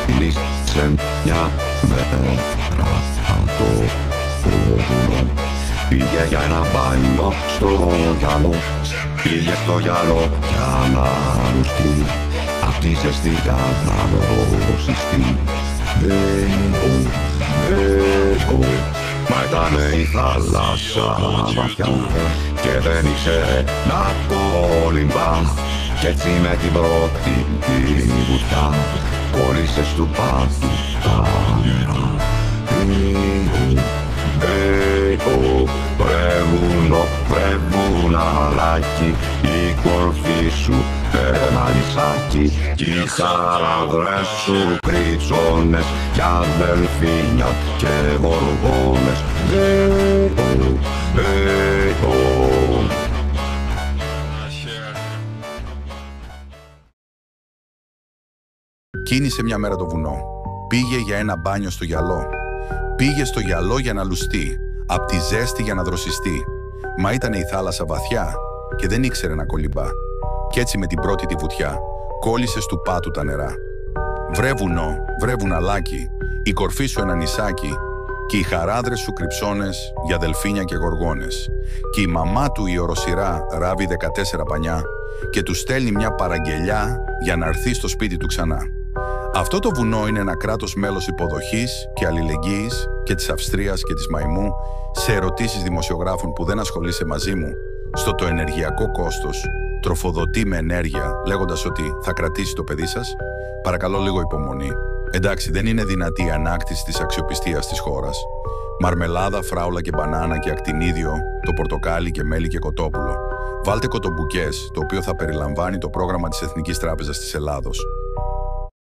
Κύλησε μια μέρα από το βουνό. Πήγε για ένα μπάνιο στο γυαλό. Πήγε στο γυαλό για να λουστεί. Απ' τη ζεστή για να δροσιστεί. Μα ήτανε η θάλασσα βαθιά και δεν ήξερε να κολυμπά. Κι έτσι με την πρώτη την βουτιά κόλλησε στου πάτου τα νερά. Βρε βουνό, βρε βουναλάκι, η κορφή σου ένα νησάκι κι οι χαράδρες σου κριτσόνες κι αδελφίνια και γοργόνες. Κίνησε μια μέρα το βουνό. Πήγε για ένα μπάνιο στο γυαλό. Πήγε στο γυαλό για να λουστεί, απ' τη ζέστη για να δροσιστεί. Μα ήτανε η θάλασσα βαθιά και δεν ήξερε να κολυμπά. Κι έτσι με την πρώτη τη βουτιά κόλλησε στου πάτου τα νερά. Βρε βουνό, βρε βουναλάκι, η κορφή σου ένα νησάκι κι οι χαράδρες σου κρυψώνες για δελφίνια και γοργόνες. Κι η μαμά του η οροσειρά ράβει 14 πανιά και του στέλνει μια παραγγελιά για να έρθει στο σπίτι του ξανά. Αυτό το βουνό είναι ένα κράτος μέλος υποδοχής και αλληλεγγύης και της Αυστρίας και της Μαϊμού σε ερωτήσεις δημοσιογράφων που δεν ασχολείσαι μαζί μου στο το ενεργειακό κόστος τροφοδοτεί με ενέργεια λέγοντας ότι θα κρατήσει το παιδί σας. Παρακαλώ λίγο υπομονή. Εντάξει, δεν είναι δυνατή η ανάκτηση της αξιοπιστίας της χώρας. Μαρμελάδα, φράουλα και μπανάνα και ακτινίδιο, το πορτοκάλι και μέλι και κοτόπουλο. Βάλτε κοτομπουκές, το οποίο θα περιλαμβάνει το πρόγραμμα της Εθνικής Τράπεζας της Ελλάδος.